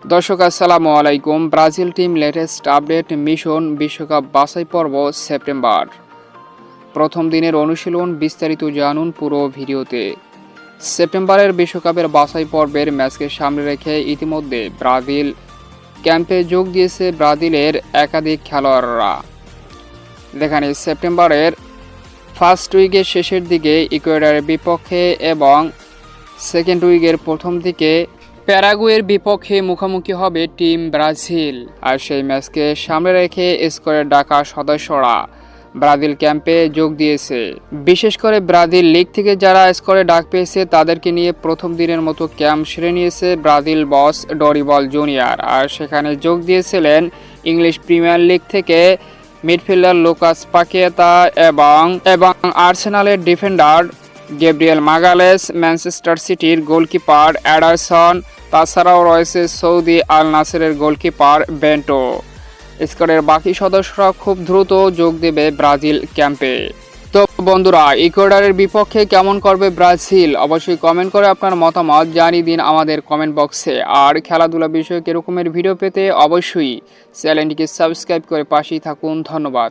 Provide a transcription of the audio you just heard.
দর্শক আসসালামু আলাইকুম। Brazil team latest update mission বিশ্বকাপ বাছাই পর্ব সেপ্টেম্বর। প্রথম দিনের অনুশীলন বিস্তারিত জানুন পুরো ভিডিওতে। সেপ্টেম্বরের বিশ্বকাপের বাছাই পর্বের ম্যাচকে সামনে রেখে ইতিমধ্যে ব্রাজিল ক্যাম্পে যোগ দিয়েছে ব্রাজিলের একাধিক খেলোয়াড়রা। যেখানে সেপ্টেম্বরের ফার্স্ট উইকের শেষের দিকে ইকুয়েডরের বিপক্ষে এবং সেকেন্ড উইকের প্রথম দিকে প্যারাগুয়ের বিপক্ষে মুখোমুখি হবে টিম ব্রাজিল। আর সেই ম্যাচকে সামনে রেখে স্কোয়াডে ডাকা সদস্যরা ব্রাজিল ক্যাম্পে যোগ দিয়েছে। বিশেষ করে ব্রাজিল লিগ থেকে যারা স্কোয়াডে ডাক পেয়েছে তাদেরকে নিয়ে প্রথম দিনের মতো ক্যাম্প সেরে নিয়েছে ব্রাজিল বস ডরিবল জুনিয়র। আর সেখানে যোগ দিয়েছিলেন ইংলিশ প্রিমিয়ার লিগ থেকে মিডফিল্ডার লুকাস পাকেতা এবং আর্সেনালের ডিফেন্ডার গ্যাব্রিয়েল মাগালেস, ম্যানচেস্টার সিটির গোলকিপার অ্যাডারসন, তাছাড়াও রয়েছে সৌদি আল নাসেরের গোলকিপার বেন্টো। স্কোয়াডের বাকি সদস্যরা খুব দ্রুত যোগ দেবে ব্রাজিল ক্যাম্পে। তো বন্ধুরা, ইকুয়েডরের বিপক্ষে কেমন করবে ব্রাজিল অবশ্যই কমেন্ট করে আপনার মতামত জানিয়ে দিন আমাদের কমেন্ট বক্সে। আর খেলাধুলা বিষয়ক এরকমের ভিডিও পেতে অবশ্যই চ্যানেলটিকে সাবস্ক্রাইব করে পাশেই থাকুন। ধন্যবাদ।